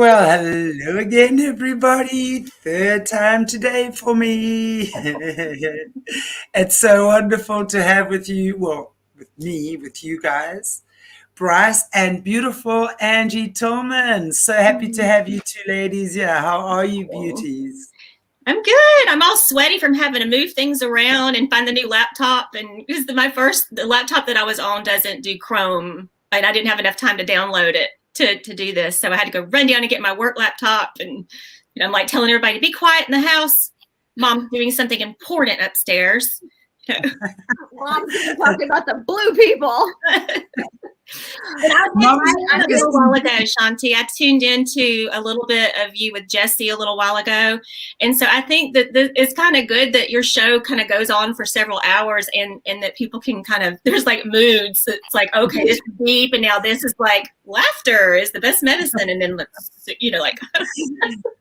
Well, hello again, everybody. Third time today for me. It's so wonderful to have with you, well, with me, with you guys, Bryce and beautiful Angie Tillman. So happy to have you two ladies here. How are you, beauties? I'm good. I'm all sweaty from having to move things around and find the new laptop. And because the laptop that I was on doesn't do Chrome, and I didn't have enough time to download it to do this. So I had to go run down and get my work laptop. And I'm like telling everybody to be quiet in the house. Mom's doing something important upstairs. Mom's talking about the blue people. But I did a little while ago, Shanti. I tuned into a little bit of you with Jesse a little while ago. And so I think that it's kind of good that your show kind of goes on for several hours and that people can there's like moods. It's like, okay, this is deep. And now this is like laughter is the best medicine. And then, like.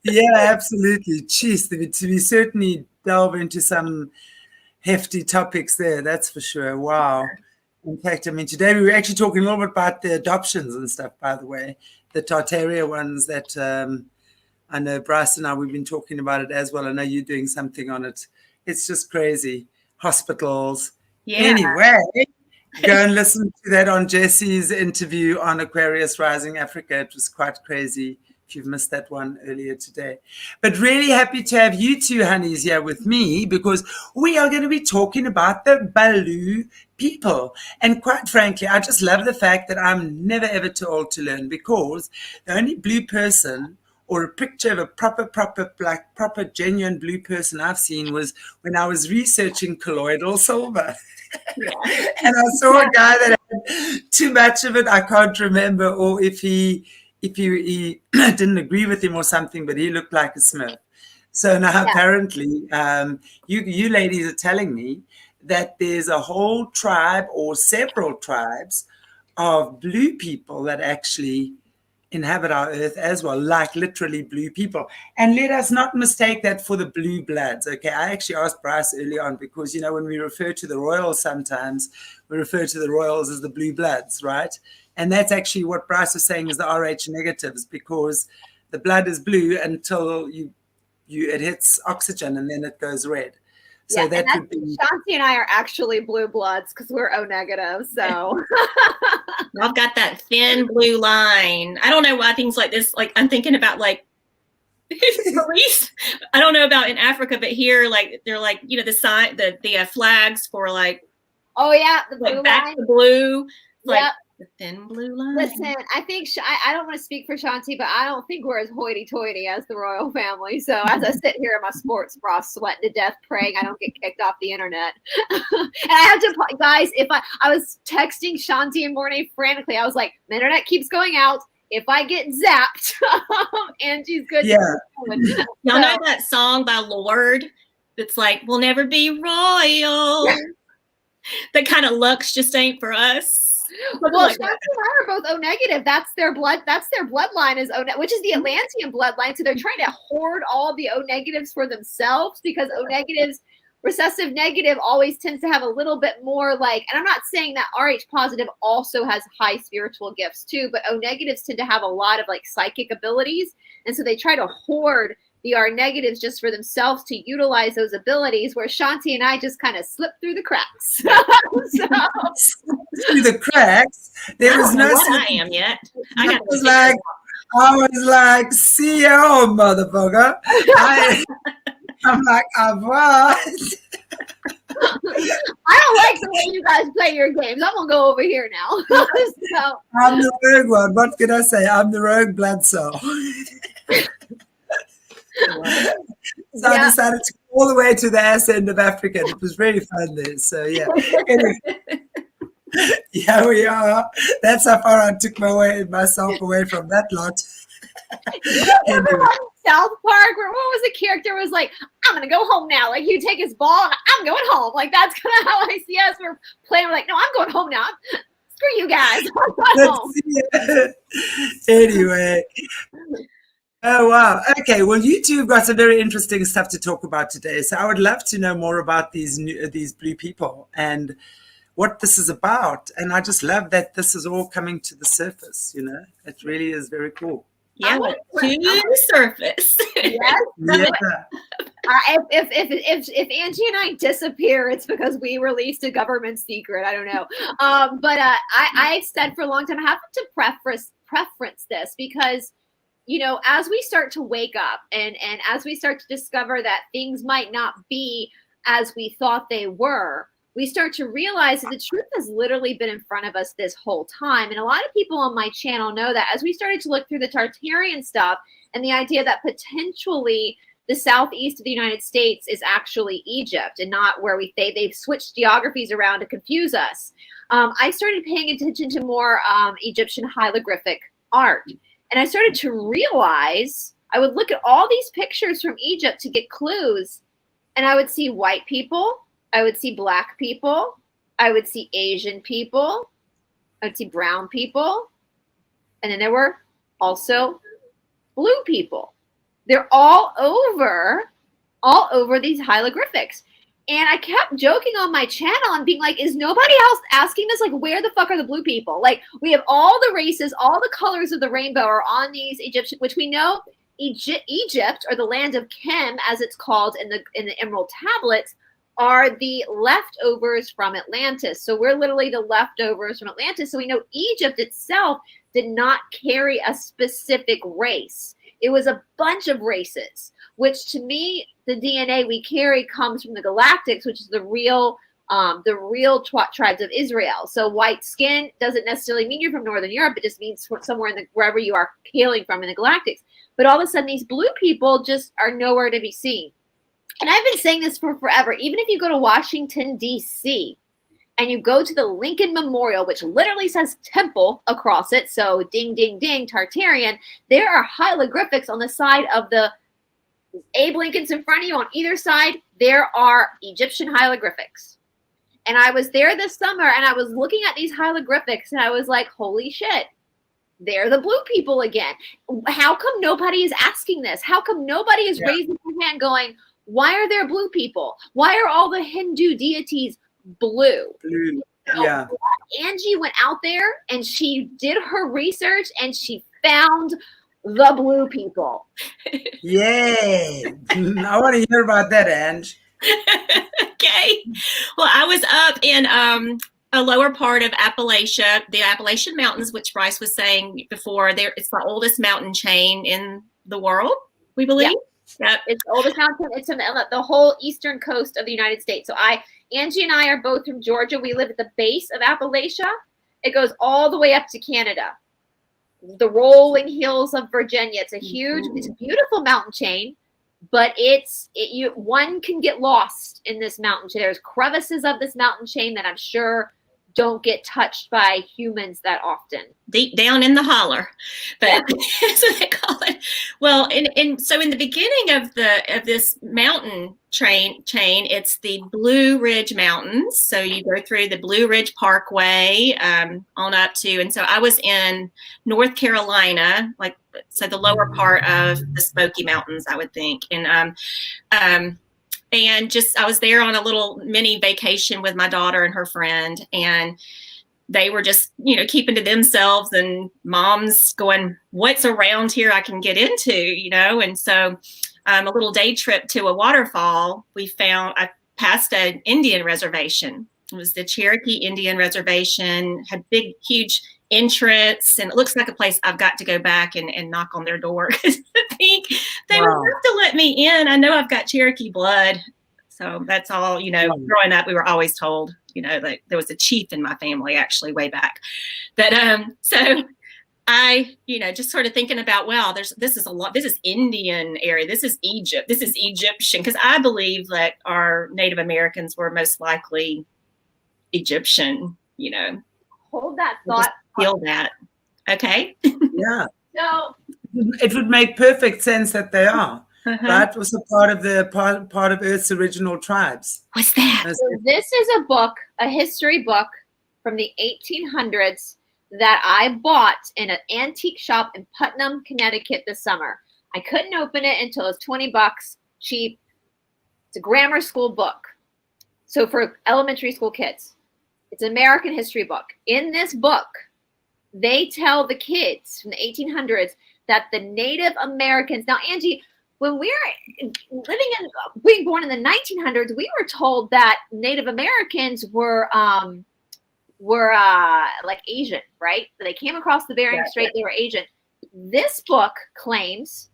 Yeah, absolutely. Jeez, we certainly delve into some hefty topics there. That's for sure. Wow. In fact, today we were actually talking a little bit about the adoptions and stuff, by the way, the Tartaria ones that I know Bryce and I, we've been talking about it as well. I know you're doing something on it. It's just crazy. Hospitals. Yeah. Anyway, go and listen to that on Jesse's interview on Aquarius Rising Africa. It was quite crazy if you've missed that one earlier today. But really happy to have you two honeys here with me because we are going to be talking about the blue people. And quite frankly, I just love the fact that I'm never ever too old to learn because the only blue person or a picture of a proper genuine blue person I've seen was when I was researching colloidal silver. Yeah. And I saw a guy that had too much of it. I can't remember, or if he didn't agree with him or something, but he looked like a Smith. So now apparently you ladies are telling me that there's a whole tribe or several tribes of blue people that actually inhabit our earth as well, like literally blue people. And let us not mistake that for the blue bloods, okay? I actually asked Bryce early on because, when we refer to the royals sometimes, we refer to the royals as the blue bloods, right? And that's actually what Bryce was saying is the RH negatives, because the blood is blue until it hits oxygen and then it goes red. So that would be. Shanti and I are actually blue bloods because we're O negative. So I've got that thin blue line. I don't know why things like this. Like I'm thinking about police. I don't know about in Africa, but here, they're the sign, the flags for Oh yeah, the blue back line. to blue. Yep. The thin blue line. Listen, I think I don't want to speak for Shanti, but I don't think we're as hoity-toity as the royal family. So as I sit here in my sports bra, sweating to death, praying I don't get kicked off the internet. And I have to, guys, if I was texting Shanti and Mornay frantically, I was like, the internet keeps going out. If I get zapped, Angie's good. Yeah. Y'all know that song by Lorde that's like, we'll never be royal. That kind of looks just ain't for us. Well, Shanti and I are both O negative. That's their bloodline is O, which is the Atlantean bloodline. So they're trying to hoard all the O negatives for themselves because O negatives, recessive negative, always tends to have a little bit more and I'm not saying that RH positive also has high spiritual gifts too, but O negatives tend to have a lot of psychic abilities, and so they try to hoard the R negatives just for themselves to utilize those abilities, where Shanti and I just kind of slip through the cracks. Through the cracks? There was no what I am yet. I was like, CEO, motherfucker. I'm like, what? I don't like the way you guys play your games. I'm going to go over here now. So. I'm the rogue one. What can I say? I'm the rogue blood cell. So I decided to go all the way to the ass end of Africa. It was really fun there. So yeah. Anyway, yeah, we are. That's how far I took myself away from that lot. Anyway. South Park, where what was the character was like, I'm gonna go home now. You take his ball, I'm going home. That's kind of how I see us. We're playing. We're like, no, I'm going home now. Screw you guys. I'm going home. Anyway. Oh, wow. Okay. Well, you two have got some very interesting stuff to talk about today. So I would love to know more about these blue people and what this is about. And I just love that this is all coming to the surface. It really is very cool. Yeah, like to the surface. Yes. Yeah. If Angie and I disappear, it's because we released a government secret. I don't know. I've said for a long time, I have to preference this because, you know, as we start to wake up and as we start to discover that things might not be as we thought they were, we start to realize that the truth has literally been in front of us this whole time. And a lot of people on my channel know that as we started to look through the Tartarian stuff and the idea that potentially the southeast of the United States is actually Egypt and not where they've switched geographies around to confuse us. I started paying attention to more Egyptian hieroglyphic art. And I started to realize I would look at all these pictures from Egypt to get clues. And I would see white people. I would see black people. I would see Asian people. I would see brown people. And then there were also blue people. They're all over these hieroglyphics. And I kept joking on my channel and being like, is nobody else asking this? Like, where the fuck are the blue people? Like, we have all the races, all the colors of the rainbow are on these Egyptian, which we know Egypt, or the land of Chem, as it's called in the Emerald Tablets, are the leftovers from Atlantis. So we're literally the leftovers from Atlantis. So we know Egypt itself did not carry a specific race. It was a bunch of races, which to me, the DNA we carry comes from the Galactics, which is the real tribes of Israel. So white skin doesn't necessarily mean you're from Northern Europe. It just means somewhere wherever you are hailing from in the Galactics. But all of a sudden, these blue people just are nowhere to be seen. And I've been saying this for forever. Even if you go to Washington, D.C., and you go to the Lincoln Memorial, which literally says temple across it, so ding, ding, ding, Tartarian, there are hieroglyphics on the side of the Abe Lincoln's in front of you. On either side, there are Egyptian hieroglyphics. And I was there this summer, and I was looking at these hieroglyphics, and I was like, holy shit. They're the blue people again. How come nobody is asking this? How come nobody is raising their hand going, why are there blue people? Why are all the Hindu deities blue? Yeah. Angie went out there and she did her research and she found the blue people. Yay. I want to hear about that, Ange. Okay. Well, I was up in a lower part of Appalachia, the Appalachian Mountains, which Bryce was saying before. It's the oldest mountain chain in the world, we believe. Yep. It's the oldest mountain. It's in the whole eastern coast of the United States. So Angie and I are both from Georgia. We live at the base of Appalachia. It goes all the way up to Canada. The rolling hills of Virginia. It's a beautiful mountain chain, but one can get lost in this mountain chain. There's crevices of this mountain chain that I'm sure don't get touched by humans that often. Deep down in the holler, but that's what they call it. Well, and so in the beginning of this mountain chain, it's the Blue Ridge Mountains. So you go through the Blue Ridge Parkway on up to, and so I was in North Carolina, so the lower part of the Smoky Mountains, I would think, and I was there on a little mini vacation with my daughter and her friend, and they were just, keeping to themselves, and mom's going, what's around here I can get into, And so a little day trip to a waterfall, I passed an Indian reservation. It was the Cherokee Indian Reservation, had big, huge entrance, and it looks like a place I've got to go back and knock on their door, because I think they would have to let me in. I know I've got Cherokee blood, so that's all. Growing up, we were always told, that there was a chief in my family actually way back. But so I, just sort of thinking about, well, this is Indian area, this is Egypt, this is Egyptian, because I believe that our Native Americans were most likely Egyptian. Hold that thought. Feel that. Okay. Yeah. So it would make perfect sense that they are. That was a part of Earth's original tribes. What's that? So this is a history book from the 1800s that I bought in an antique shop in Putnam, Connecticut this summer. I couldn't open it until it was $20, cheap. It's a grammar school book. So for elementary school kids. It's an American history book. In this book, they tell the kids from the 1800s that the Native Americans, now Angie, when being born in the 1900s, we were told that Native Americans were like Asian, right? So they came across the Bering Strait, they were Asian. This book claims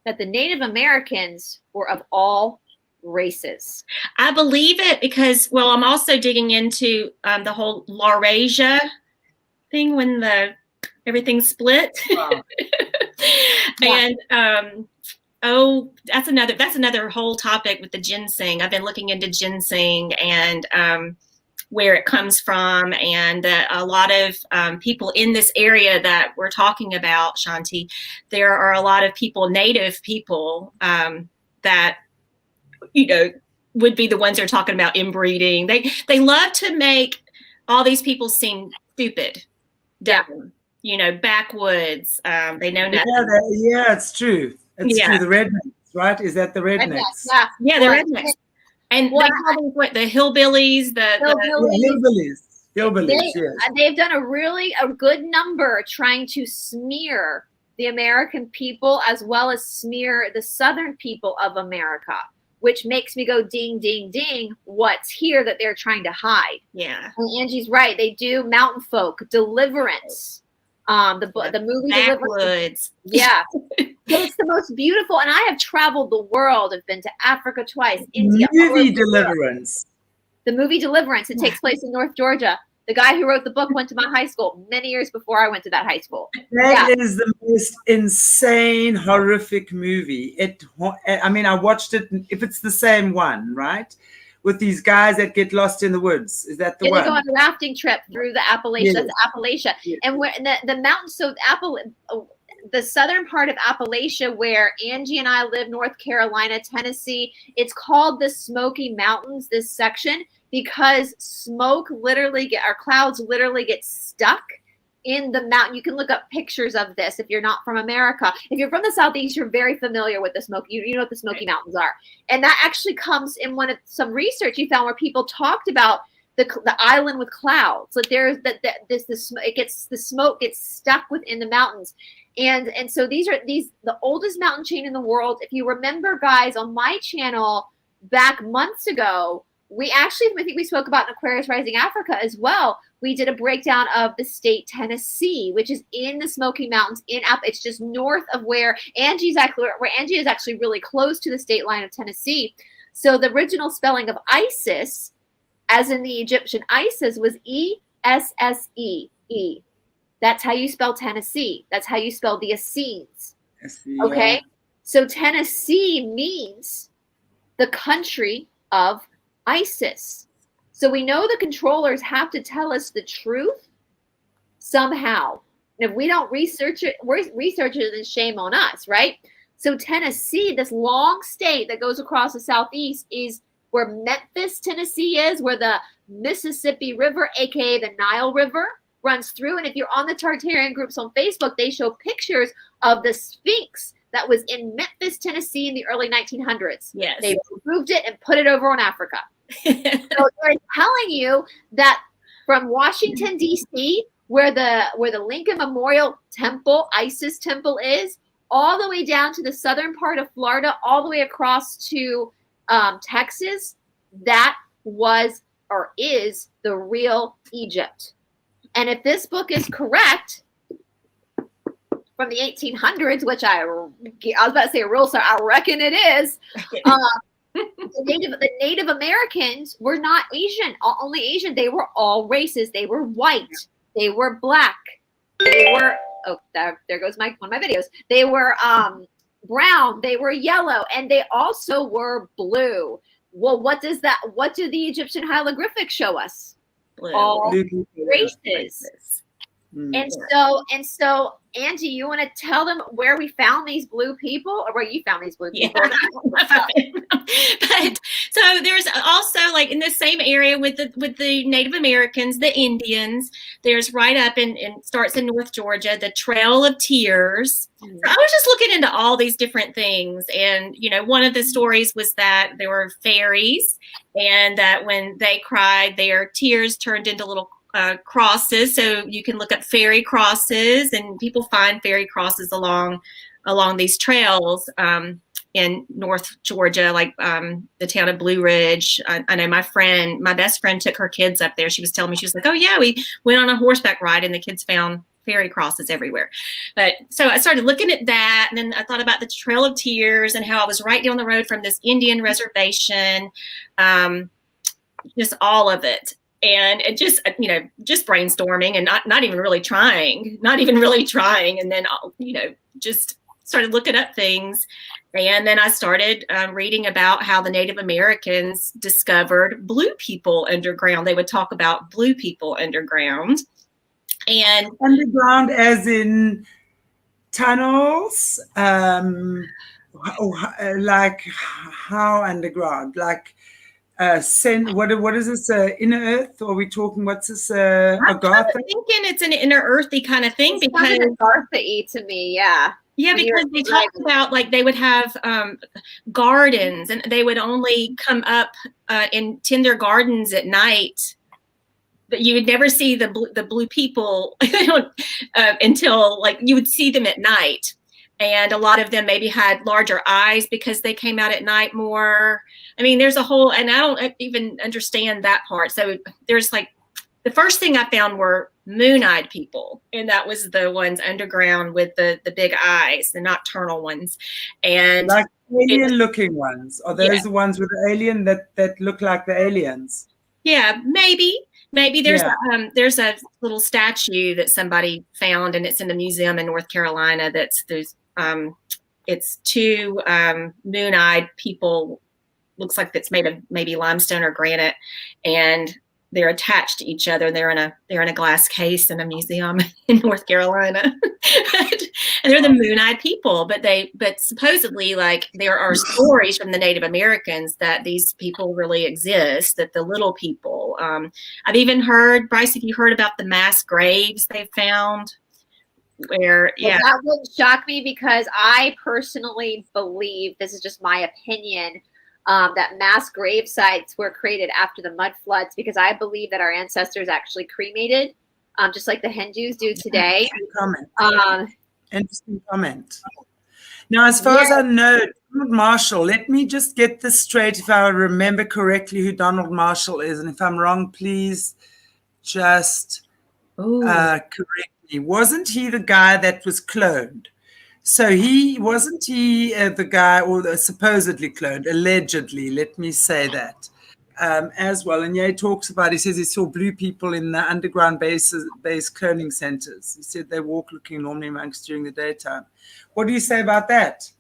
that the Native Americans were of all races. I believe it because, well, I'm also digging into the whole Laurasia thing when everything split. Wow. And that's another whole topic with the ginseng. I've been looking into ginseng and where it comes from, and a lot of people in this area that we're talking about, Shanti, there are a lot of people, native people, that would be the ones that are talking about inbreeding. They love to make all these people seem stupid, dumb, backwoods. They know nothing. Yeah, it's true. It's true. The rednecks, right? Is that the rednecks? Yeah, the rednecks. And they call them the hillbillies, Hillbillies, yes. They've done a good number trying to smear the American people as well as smear the Southern people of America, which makes me go ding, ding, ding. What's here that they're trying to hide? Yeah. And Angie's right. They do Mountain Folk, Deliverance, the movie Backwoods. Yeah. It's the most beautiful. And I have traveled the world. I've been to Africa twice, India. Movie Deliverance. The movie Deliverance. It takes place in North Georgia. The guy who wrote the book went to my high school many years before I went to that high school. That is the most insane, horrific movie. I watched it, if it's the same one, right? With these guys that get lost in the woods. Is that the one? They go on a rafting trip through the Appalachia. Yes. That's Appalachia. Yes. And where the mountains, so the southern part of Appalachia where Angie and I live, North Carolina, Tennessee, it's called the Smoky Mountains, this section, because clouds literally get stuck in the mountain. You can look up pictures of this if you're not from America. If you're from the Southeast, you're very familiar with the Smoky. You know what the Smoky Mountains are. And that actually comes in some research you found where people talked about the island with clouds. Like there's the smoke gets stuck within the mountains. And so the oldest mountain chain in the world. If you remember, guys, on my channel back months ago, I think we spoke about in Aquarius Rising Africa as well. We did a breakdown of the state Tennessee, which is in the Smoky Mountains it's just north of where Angie is actually really close to the state line of Tennessee. So the original spelling of Isis, as in the Egyptian Isis, was Esse. That's how you spell Tennessee. That's how you spell the Essenes. Okay? So Tennessee means the country of Isis. So we know the controllers have to tell us the truth somehow. And if we don't research it, then shame on us, right? So Tennessee, this long state that goes across the Southeast, is where Memphis, Tennessee is, where the Mississippi River, aka the Nile River, runs through. And if you're on the Tartarian groups on Facebook, they show pictures of the Sphinx that was in Memphis, Tennessee in the early 1900s. Yes. They removed it and put it over on Africa. So they're telling you that from Washington, D.C., where the Lincoln Memorial Temple, Isis Temple is, all the way down to the southern part of Florida, all the way across to Texas, that was or is the real Egypt. And if this book is correct, from the 1800s, which I was about to say I reckon it is, the Native Americans were not Asian, only Asian. They were all races. They were white. They were black. They were, there goes one of my videos. They were brown. They were yellow. And they also were blue. Well, what do the Egyptian hieroglyphics show us? Blue. All races. And so, Angie, you want to tell them where we found these blue people, or where you found these blue people? Yeah. But so there's also, like, in the same area with the Native Americans, the Indians. There's right up and starts in North Georgia, the Trail of Tears. Mm-hmm. So I was just looking into all these different things, and one of the stories was that there were fairies, and that when they cried, their tears turned into little crosses, so you can look up fairy crosses, and people find fairy crosses along these trails in North Georgia, like the town of Blue Ridge. I know my best friend took her kids up there. She was telling me, she was like, oh yeah, we went on a horseback ride and the kids found fairy crosses everywhere. But so I started looking at that, and then I thought about the Trail of Tears and how I was right down the road from this Indian reservation, just all of it. And it just, just brainstorming and not even really trying. And then, just started looking up things. And then I started reading about how the Native Americans discovered blue people underground. They would talk about blue people underground. And underground as in tunnels, like how underground? Like what is this, inner earth? Or are we talking, what's this, Agartha? I'm thinking it's an inner earthy kind of thing, it's because Agartha-y to me, yeah. Yeah, because they talked about, like, they would have gardens, and they would only come up and tend their gardens at night. But you would never see the blue people until, like, you would see them at night. And a lot of them maybe had larger eyes because they came out at night more. I mean, there's a whole, and I don't even understand that part. So there's, like, the first thing I found were moon-eyed people, and that was the ones underground with the big eyes, the nocturnal ones. And like alien-looking ones. Are those the ones with the alien that look like the aliens? Yeah, maybe there's a little statue that somebody found, and it's in a museum in North Carolina. It's two moon-eyed people. Looks like it's made of maybe limestone or granite, and they're attached to each other. They're in a glass case in a museum in North Carolina. And they're the moon-eyed people, but supposedly, like, there are stories from the Native Americans that these people really exist, that the little people, I've even heard, Bryce, have you heard about the mass graves they found? Where, well, that wouldn't shock me, because I personally believe, this is just my opinion, that mass grave sites were created after the mud floods, because I believe that our ancestors actually cremated, just like the Hindus do today. Interesting comment. Now, as far as I know, Donald Marshall, let me just get this straight, if I remember correctly, who Donald Marshall is. And if I'm wrong, please just correct me. Wasn't he the guy that was cloned? So wasn't he the guy, or the supposedly cloned, allegedly, let me say that, as well. And he talks about, he says he saw blue people in the underground base cloning centers. He said they walk looking normally monks during the daytime. What do you say about that?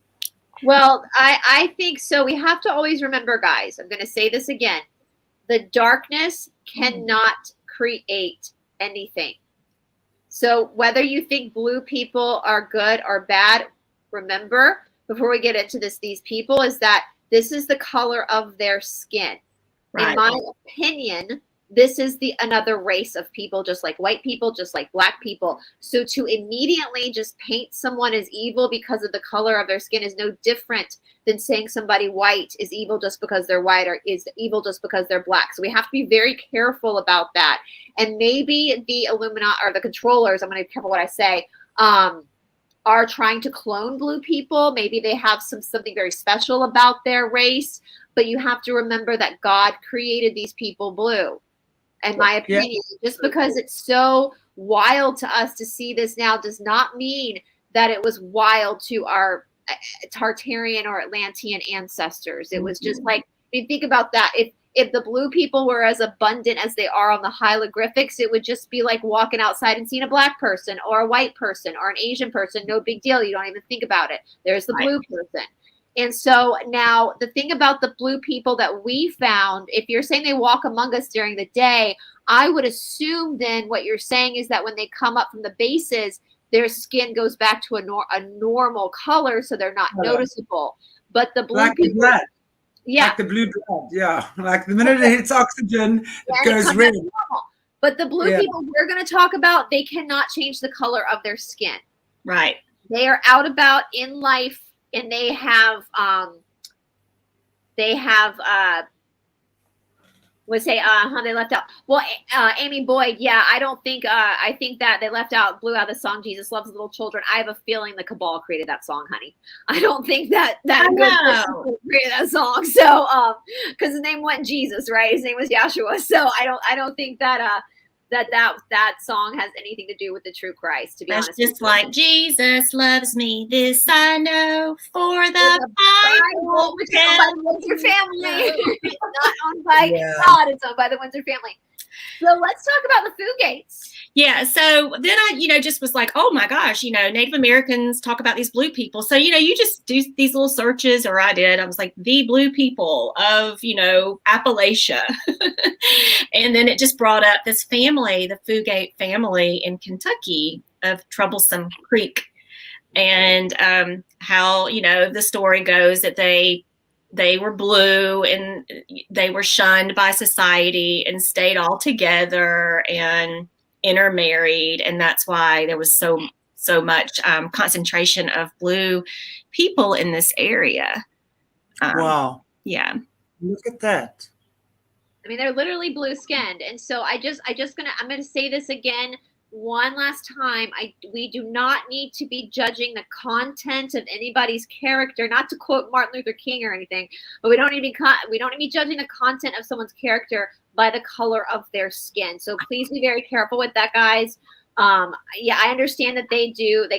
Well, I think so. We have to always remember, guys, I'm going to say this again. The darkness cannot create anything. So whether you think blue people are good or bad, remember, before we get into these people, is that this is the color of their skin. Right. In my opinion, this is another race of people, just like white people, just like black people. So to immediately just paint someone as evil because of the color of their skin is no different than saying somebody white is evil just because they're white, or is evil just because they're black. So we have to be very careful about that. And maybe the Illuminati, or the controllers, I'm going to be careful what I say, are trying to clone blue people. Maybe they have something very special about their race, but you have to remember that God created these people blue. In my opinion, just because it's so wild to us to see this now does not mean that it was wild to our Tartarian or Atlantean ancestors. It was just like, I mean, think about that. If the blue people were as abundant as they are on the hieroglyphics, it would just be like walking outside and seeing a black person or a white person or an Asian person. No big deal. You don't even think about it. There's the blue person. And so now the thing about the blue people that we found, if you're saying they walk among us during the day, I would assume then what you're saying is that when they come up from the bases, their skin goes back to a normal color, so they're not noticeable. But the blue like people, blood. Yeah, like the blue blood, yeah. Like the minute it hits oxygen, it goes red. But the blue people we're going to talk about, they cannot change the color of their skin. Right. They are out about in life. And they have would say, they left out. Well, Amy Boyd, yeah, I don't think, I think that they blew out the song Jesus Loves Little Children. I have a feeling the cabal created that song, honey. I don't think that good created that song. So, because his name wasn't Jesus, right? His name was Yahshua. So I don't think that, that song has anything to do with the true Christ, to be honest. That's just like Jesus loves me, this I know, for the Bible, which is owned by the Windsor family. It's not owned by God, it's owned by the Windsor family. So let's talk about the Fugates. Yeah. So then I, just was like, oh my gosh, Native Americans talk about these blue people. So, you just do these little searches, or I did. I was like, the blue people of, Appalachia. And then it just brought up this family, the Fugate family in Kentucky of Troublesome Creek. And how, the story goes that they were blue and they were shunned by society and stayed all together and intermarried, and that's why there was so much concentration of blue people in this area. Wow. Yeah. Look at that. I mean, they're literally blue skinned. And so I'm gonna say this again one last time. We do not need to be judging the content of anybody's character, not to quote Martin Luther King or anything, but we don't need to be judging the content of someone's character by the color of their skin. So please be very careful with that, guys. Yeah, I understand that they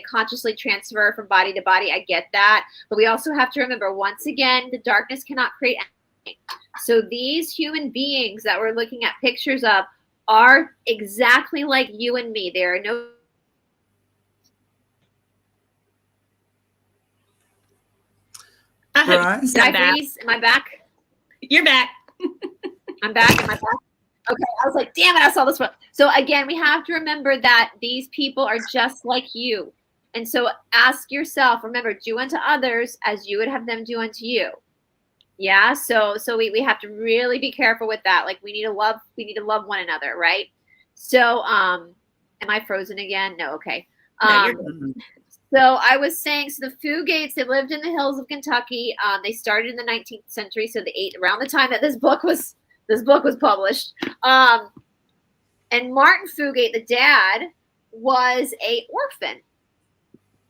consciously transfer from body to body. I get that. But we also have to remember, once again, the darkness cannot create anything. So these human beings that we're looking at pictures of are exactly like you and me. There are no... Bryce? Did I freeze? Am I back? You're back. I'm back. Am I back? Okay. I was like, damn it, I saw this one. So again, we have to remember that these people are just like you. And so ask yourself, remember, do unto others as you would have them do unto you. Yeah. So we have to really be careful with that. Like we need to love one another. Right. So, am I frozen again? No. Okay. No, you're good. So I was saying, so the Fugates, they lived in the hills of Kentucky. They started in the 19th century. So around the time that this book was published. And Martin Fugate, the dad, was an orphan,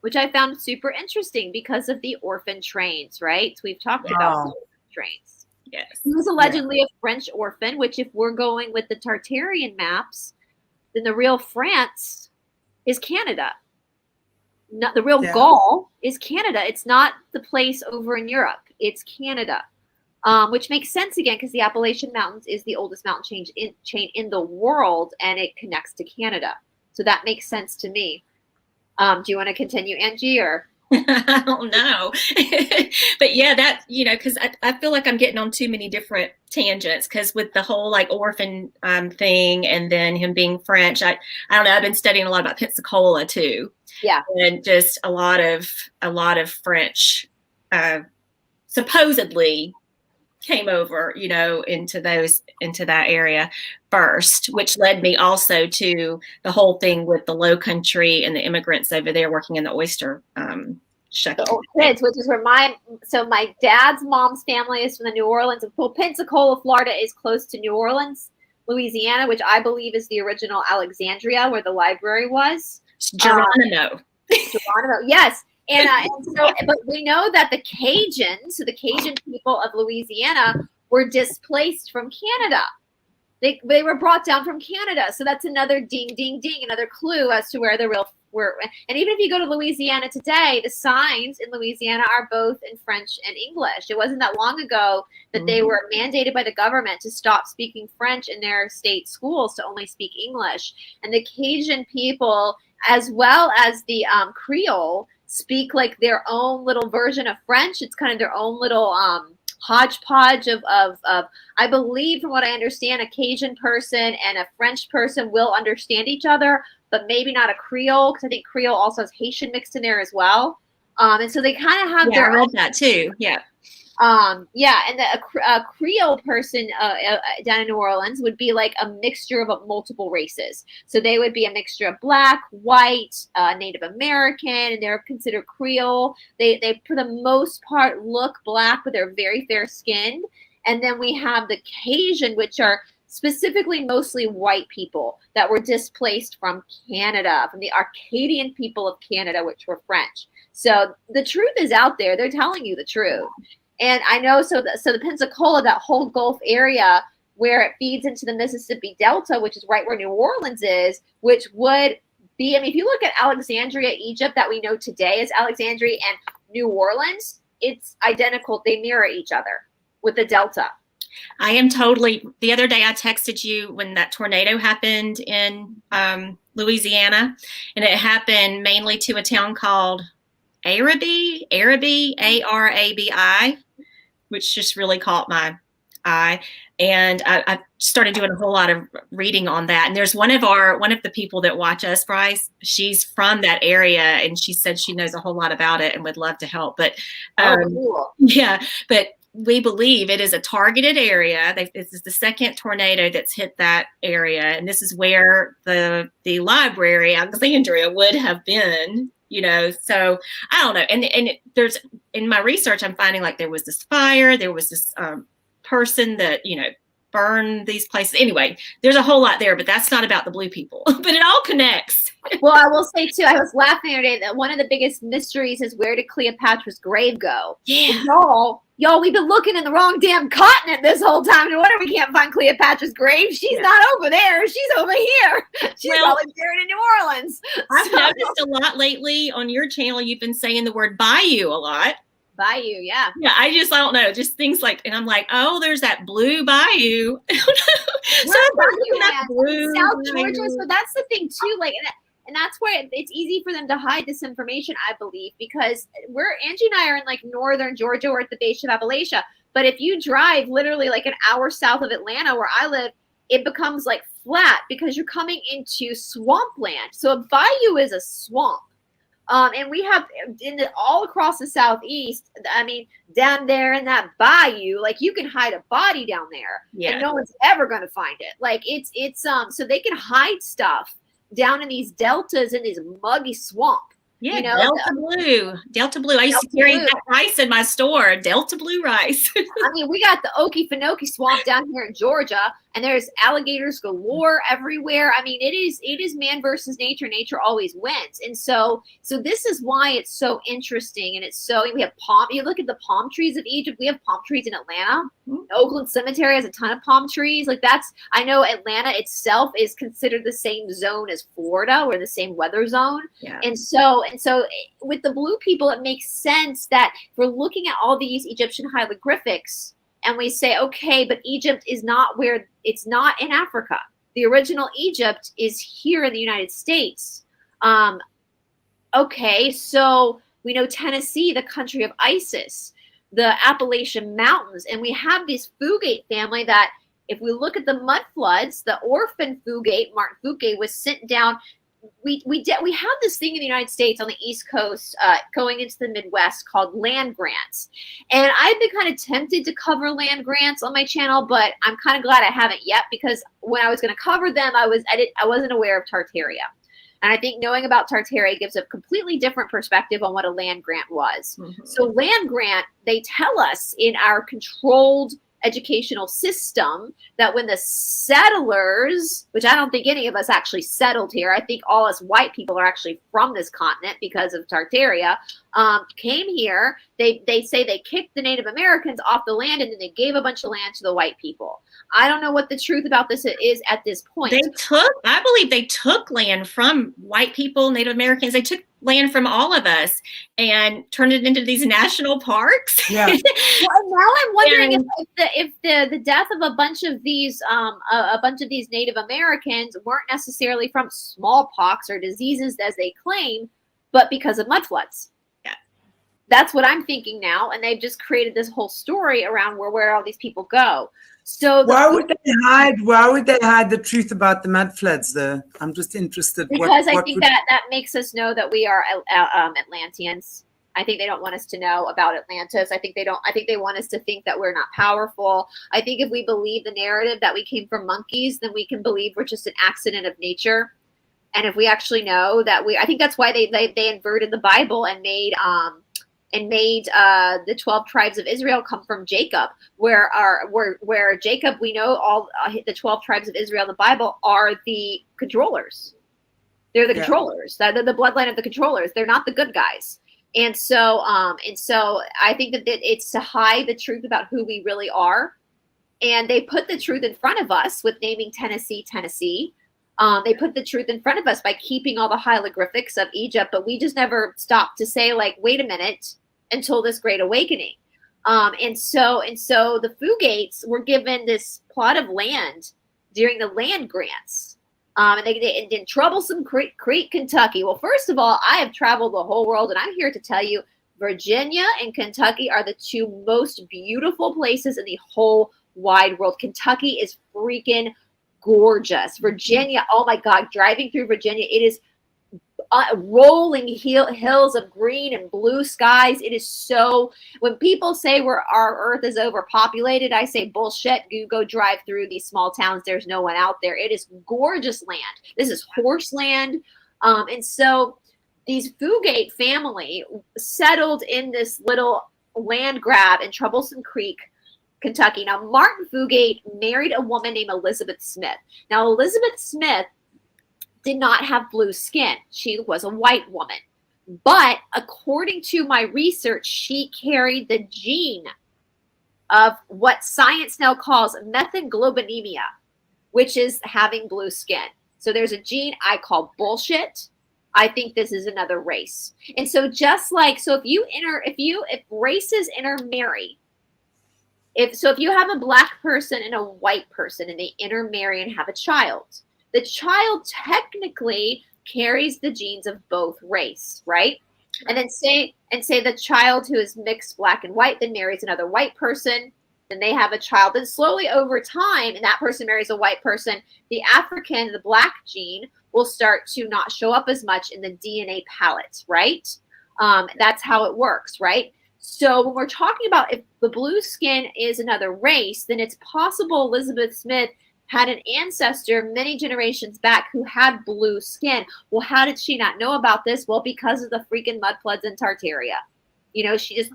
which I found super interesting because of the orphan trains, right? So we've talked about the orphan trains. Yes. He was allegedly a French orphan, which if we're going with the Tartarian maps, then the real France is Canada. Not the real Gaul is Canada. It's not the place over in Europe. It's Canada. Which makes sense again because the Appalachian Mountains is the oldest mountain chain in the world, and it connects to Canada. So that makes sense to me. Do you want to continue, Angie, or? I don't know. But yeah, that, because I feel like I'm getting on too many different tangents, because with the whole like orphan thing and then him being French, I don't know, I've been studying a lot about Pensacola too. Yeah. And just a lot of French supposedly came over, into that area first, which led me also to the whole thing with the Low Country and the immigrants over there working in the oyster shucking. Which is where my dad's mom's family is from the New Orleans. Well, Pensacola, Florida is close to New Orleans, Louisiana, which I believe is the original Alexandria where the library was. Geronimo. Geronimo, yes. And so, but we know that the Cajuns, so the Cajun people of Louisiana, were displaced from Canada. They were brought down from Canada. So that's another ding, ding, ding, another clue as to where the real were. And even if you go to Louisiana today, the signs in Louisiana are both in French and English. It wasn't that long ago that they were mandated by the government to stop speaking French in their state schools to only speak English. And the Cajun people, as well as the Creole, speak like their own little version of French. It's kind of their own little hodgepodge of I believe, from what I understand, a Cajun person and a French person will understand each other, but maybe not a Creole, because I think Creole also has Haitian mixed in there as well. And so they kind of have their own. I read that too. Yeah. And a Creole person down in New Orleans would be like a mixture of multiple races. So they would be a mixture of Black, white, Native American, and they're considered Creole. They for the most part look Black, but they're very fair skinned. And then we have the Cajun, which are specifically mostly white people that were displaced from Canada, from the Arcadian people of Canada, which were French. So the truth is out there. They're telling you the truth. And I know, so the Pensacola, that whole Gulf area where it feeds into the Mississippi Delta, which is right where New Orleans is, which would be, I mean, if you look at Alexandria, Egypt, that we know today as Alexandria, and New Orleans, it's identical. They mirror each other with the Delta. I am totally, the other day I texted you when that tornado happened in Louisiana, and it happened mainly to a town called Arabi, Arabi, which just really caught my eye. And I started doing a whole lot of reading on that. And there's one of the people that watch us, Bryce, she's from that area, and she said she knows a whole lot about it and would love to help. But cool. Yeah, but we believe it is a targeted area. This is the second tornado that's hit that area. And this is where the library, Alexandria, would have been, you know. So I don't know. And there's, in my research, I'm finding like there was this fire, there was this person that, you know, burned these places. Anyway, there's a whole lot there, but that's not about the blue people. But it all connects. Well, I will say too, I was laughing the other day that one of the biggest mysteries is, where did Cleopatra's grave go? Yeah. Y'all, we've been looking in the wrong damn continent this whole time. No wonder we can't find Cleopatra's grave. She's not over there. She's over here. She's probably buried in New Orleans. I've noticed a lot lately on your channel, you've been saying the word bayou a lot. Bayou, yeah. Yeah, I don't know, just things like, and I'm like, oh, there's that blue bayou. So that blue South Georgia. So that's the thing too, like, and that's why it's easy for them to hide this information, I believe, because Angie and I are in like northern Georgia, or at the base of Appalachia. But if you drive literally like an hour south of Atlanta, where I live, it becomes like flat because you're coming into swampland. So a bayou is a swamp. And we have all across the Southeast, I mean, down there in that bayou, like you can hide a body down there, and no one's ever going to find it. Like it's so they can hide stuff down in these deltas, in this muggy swamp. Yeah, you know, Delta Blue. I used to carry that rice in my store, Delta Blue rice. I mean, we got the Okefenokee swamp down here in Georgia, and there's alligators galore everywhere. I mean, it is man versus nature. Nature always wins. And so this is why it's so interesting. And we have you look at the palm trees of Egypt. We have palm trees in Atlanta. Mm-hmm. Oakland Cemetery has a ton of palm trees. Like I know Atlanta itself is considered the same zone as Florida, or the same weather zone. Yeah. And so with the blue people, it makes sense that we're looking at all these Egyptian hieroglyphics, and we say, okay, but Egypt is not it's not in Africa. The original Egypt is here in the United States. Okay, so we know Tennessee, the country of Isis, the Appalachian Mountains, and we have this Fugate family that, if we look at the mud floods, the orphan Fugate, Martin Fugate, was sent down. We have this thing in the United States on the East Coast, going into the Midwest, called land grants. And I've been kind of tempted to cover land grants on my channel, but I'm kind of glad I haven't yet, because when I was going to cover them, I wasn't aware of Tartaria. And I think knowing about Tartaria gives a completely different perspective on what a land grant was. Mm-hmm. So land grant, they tell us in our controlled educational system that when the settlers, which I don't think any of us actually settled here, I think all us white people are actually from this continent because of Tartaria, came here, they say they kicked the Native Americans off the land, and then they gave a bunch of land to the white people. I don't know what the truth about this is at this point. I believe they took land from white people, Native Americans. They took land from all of us and turned it into these national parks. Yeah. Well, now I'm wondering if the death of a bunch of these Native Americans weren't necessarily from smallpox or diseases as they claim, but because of mud floods. Yeah. That's what I'm thinking now, and they've just created this whole story around where all these people go. So why would they hide the truth about the mud floods, though? I'm just interested. Because I think that makes us know that we are Atlanteans. I think they don't want us to know about Atlantis. I think they want us to think that we're not powerful. I think if we believe the narrative that we came from monkeys, then we can believe we're just an accident of nature. And if we actually know that I think that's why they inverted the Bible and made and made the 12 tribes of Israel come from Jacob, where Jacob, we know all the 12 tribes of Israel in the Bible are the controllers. They're the controllers. They're the bloodline of the controllers. They're not the good guys. And so I think that it's to hide the truth about who we really are. And they put the truth in front of us with naming Tennessee, Tennessee. They put the truth in front of us by keeping all the hieroglyphics of Egypt, but we just never stopped to say, like, wait a minute, until this Great Awakening. And so the Fugates were given this plot of land during the land grants. And they in Troublesome Creek, Kentucky. Well, first of all, I have traveled the whole world, and I'm here to tell you, Virginia and Kentucky are the two most beautiful places in the whole wide world. Kentucky is freaking gorgeous. Virginia, oh my God, driving through Virginia, it is rolling hills of green and blue skies. It is so, when people say our earth is overpopulated, I say bullshit. You go drive through these small towns, there's no one out there. It is gorgeous land. This is horse land. And so these Fugate family settled in this little land grab in Troublesome Creek, Kentucky. Now, Martin Fugate married a woman named Elizabeth Smith. Now, Elizabeth Smith did not have blue skin. She was a white woman. But according to my research, she carried the gene of what science now calls methenglobinemia, which is having blue skin. So there's a gene I call bullshit. I think this is another race. And so just like, so if races intermarry, if you have a black person and a white person and they intermarry and have a child, the child technically carries the genes of both race, right? And then say the child who is mixed black and white then marries another white person, then they have a child. Then slowly over time, and that person marries a white person, the African, the black gene will start to not show up as much in the DNA palette, right? That's how it works, right? So when we're talking about if the blue skin is another race, then it's possible Elizabeth Smith had an ancestor many generations back who had blue skin. Well, how did she not know about this? Well, because of the freaking mud floods in Tartaria. You know, she just,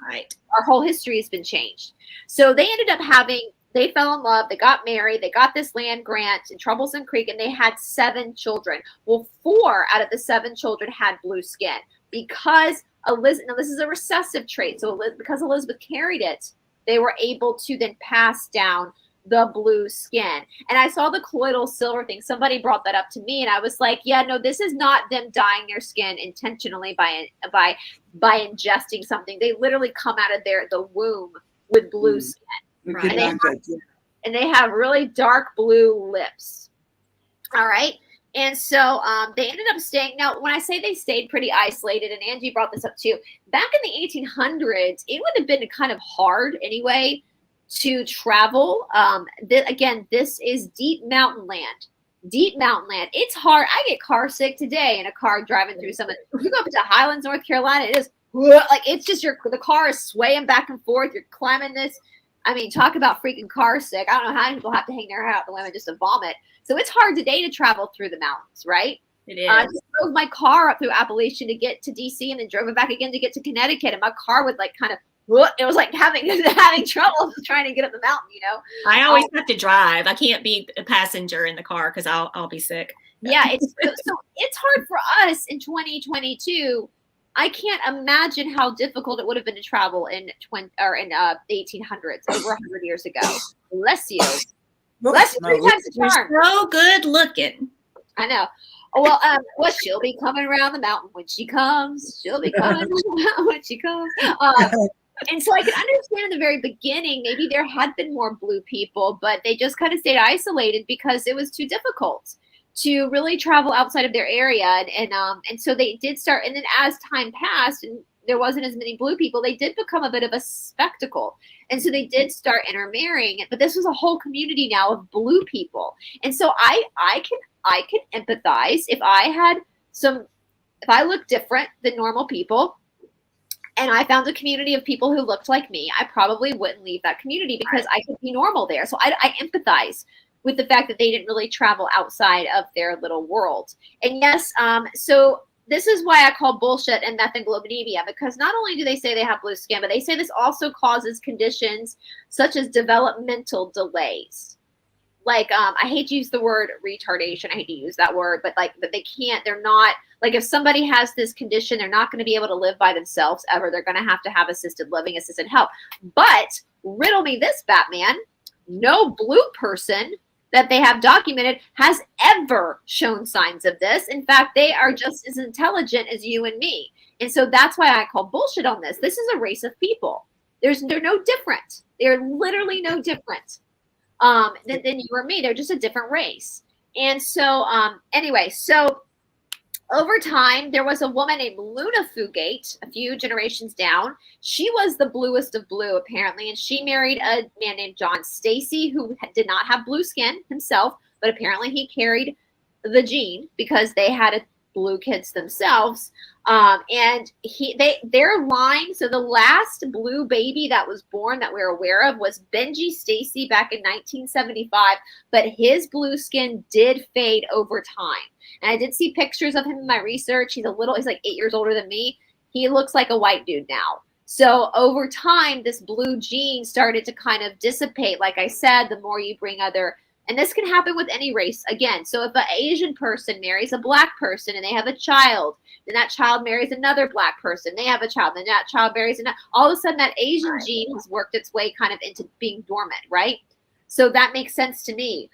our whole history has been changed. So they ended up they fell in love, they got married, they got this land grant in Troublesome Creek, and they had 7 children. Well, 4 out of the 7 children had blue skin because Elizabeth, now this is a recessive trait. So because Elizabeth carried it, they were able to then pass down the blue skin. And I saw the colloidal silver thing. Somebody brought that up to me, and I was like, yeah, no, this is not them dyeing their skin intentionally by ingesting something. They literally come out of the womb with blue skin. Right. And they have really dark blue lips. All right. And so they ended up staying. Now, when I say they stayed pretty isolated, and Angie brought this up too, back in the 1800s, it would have been kind of hard anyway to travel. This is deep mountain land. Deep mountain land. It's hard. I get car sick today in a car driving through some. You go up to Highlands, North Carolina, it is like it's just the car is swaying back and forth. You're climbing this. I mean, talk about freaking car sick. I don't know how many people have to hang their hair out the women just to vomit. So it's hard today to travel through the mountains, right? It is. I just drove my car up through Appalachian to get to DC, and then drove it back again to get to Connecticut, and my car would like kind of. It was like having trouble trying to get up the mountain, you know. I always have to drive. I can't be a passenger in the car because I'll be sick. Yeah, it's hard for us in 2022. I can't imagine how difficult it would have been to travel in the 1800s, over 100 years ago. Bless you. Bless you 3 times the charm. You're so good looking. I know. Well, she'll be coming around the mountain when she comes. She'll be coming around the mountain when she comes. And so I could understand in the very beginning, maybe there had been more blue people, but they just kind of stayed isolated because it was too difficult to really travel outside of their area. And so they did start. And then as time passed and there wasn't as many blue people, they did become a bit of a spectacle. And so they did start intermarrying. But this was a whole community now of blue people. And so I can empathize if I looked different than normal people, and I found a community of people who looked like me, I probably wouldn't leave that community because I could be normal there. So I empathize with the fact that they didn't really travel outside of their little world. And yes, so this is why I call bullshit and methenglobinemia, because not only do they say they have blue skin, but they say this also causes conditions such as developmental delays. Like, I hate to use the word retardation. I hate to use that word, but like that they're not, like if somebody has this condition, they're not going to be able to live by themselves ever. They're going to have assisted living, assisted help. But riddle me this, Batman, no blue person that they have documented has ever shown signs of this. In fact, they are just as intelligent as you and me. And so that's why I call bullshit on this. This is a race of people. They're no different. They're literally no different than you or me. They're just a different race. And so anyway, so over time, there was a woman named Luna Fugate, a few generations down. She was the bluest of blue, apparently, and she married a man named John Stacy, who did not have blue skin himself, but apparently he carried the gene because they had blue kids themselves. And their line, so the last blue baby that was born that we're aware of was Benji Stacy back in 1975, but his blue skin did fade over time. And I did see pictures of him in my research. He's like 8 years older than me. He looks like a white dude now. So over time, this blue gene started to kind of dissipate. Like I said, the more you bring and this can happen with any race again. So if an Asian person marries a black person and they have a child, then that child marries another black person, they have a child, then that child marries another. All of a sudden that Asian gene has worked its way kind of into being dormant, right? So that makes sense to me.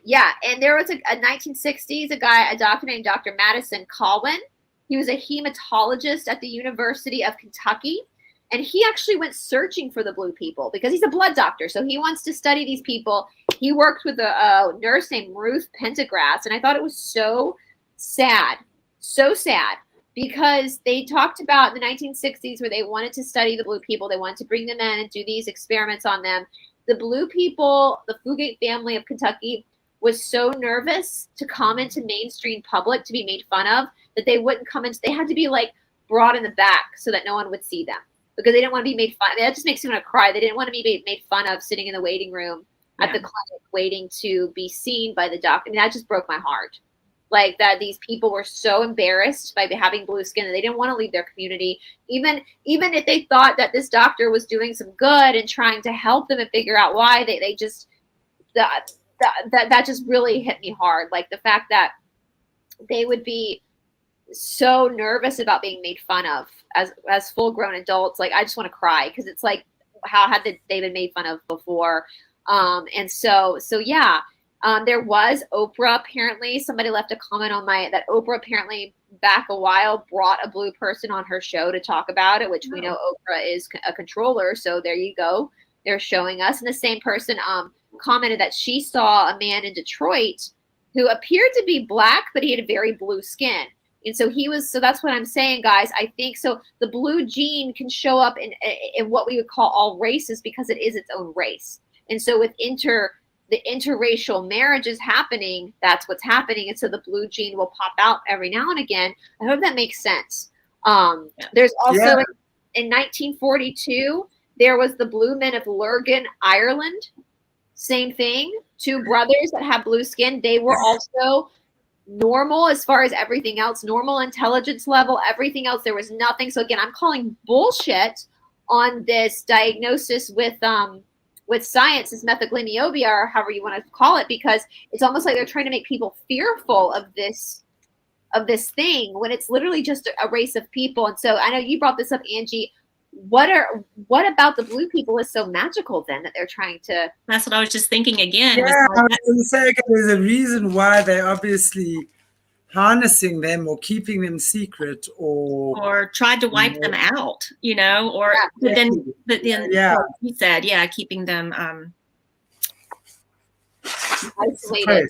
Yeah, and there was a 1960s, a doctor named Dr. Madison Colwyn. He was a hematologist at the University of Kentucky, and he actually went searching for the blue people because he's a blood doctor, so he wants to study these people. He worked with a nurse named Ruth Pendergrass, and I thought it was so sad, because they talked about in the 1960s where they wanted to study the blue people. They wanted to bring them in and do these experiments on them. The blue people, the Fugate family of Kentucky, was so nervous to come into mainstream public to be made fun of that they wouldn't come into. They had to be like brought in the back so that no one would see them because they didn't want to be made fun. That just makes me want to cry. They didn't want to be made fun of sitting in the waiting room at the clinic waiting to be seen by the doctor. I mean, that just broke my heart. Like that, these people were so embarrassed by having blue skin that they didn't want to leave their community, even if they thought that this doctor was doing some good and trying to help them and figure out why. They just that just really hit me hard. Like the fact that they would be so nervous about being made fun of as full grown adults. Like I just want to cry because it's like how had they been made fun of before? And so yeah. There was Oprah, apparently. Somebody left a comment on that Oprah apparently back a while brought a blue person on her show to talk about it, which we know Oprah is a controller. So there you go. They're showing us. And the same person commented that she saw a man in Detroit who appeared to be black, but he had a very blue skin. And so so that's what I'm saying, guys. I think so. The blue gene can show up in what we would call all races because it is its own race. And so with the interracial marriages happening, that's what's happening. And so the blue gene will pop out every now and again. I hope that makes sense. There's also in 1942, there was the Blue Men of Lurgan, Ireland. Same thing. Two brothers that have blue skin. They were also normal as far as everything else, normal intelligence level, everything else. There was nothing. So again, I'm calling bullshit on this diagnosis with science, is methenglobinemia, or however you want to call it, because it's almost like they're trying to make people fearful of this thing when it's literally just a race of people. And so I know you brought this up, Angie. What about the blue people is so magical then that they're trying to? That's what I was just thinking again. Yeah, I was going to say there's a reason why they're obviously harnessing them or keeping them secret or tried to wipe them out, or but then you said, keeping them isolated.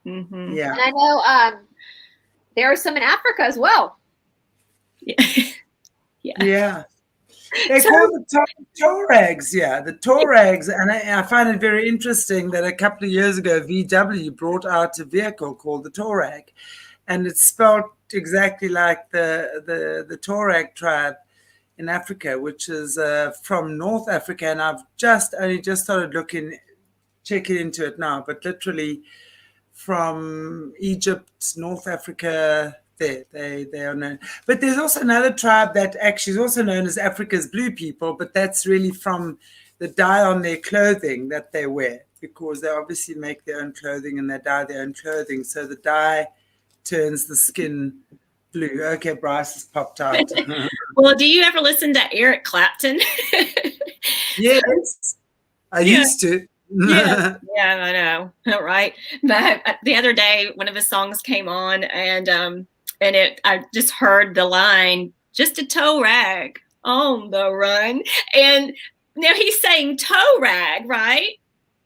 Mm-hmm. Yeah. And I know there are some in Africa as well. Yeah. They call the Torags, the Torags, and I find it very interesting that a couple of years ago, VW brought out a vehicle called the Torag, and it's spelled exactly like the Torag tribe in Africa, which is from North Africa, and I've only just started checking into it now, but literally from Egypt, North Africa, there. They are known. But there's also another tribe that actually is also known as Africa's blue people, but that's really from the dye on their clothing that they wear, because they obviously make their own clothing and they dye their own clothing. So the dye turns the skin blue. Okay, Bryce has popped out. Well, do you ever listen to Eric Clapton? Yes, I used to. Yeah, I know, right? But the other day, one of his songs came on, and I just heard the line, "Just a toe rag on the run," and now he's saying toe rag, right?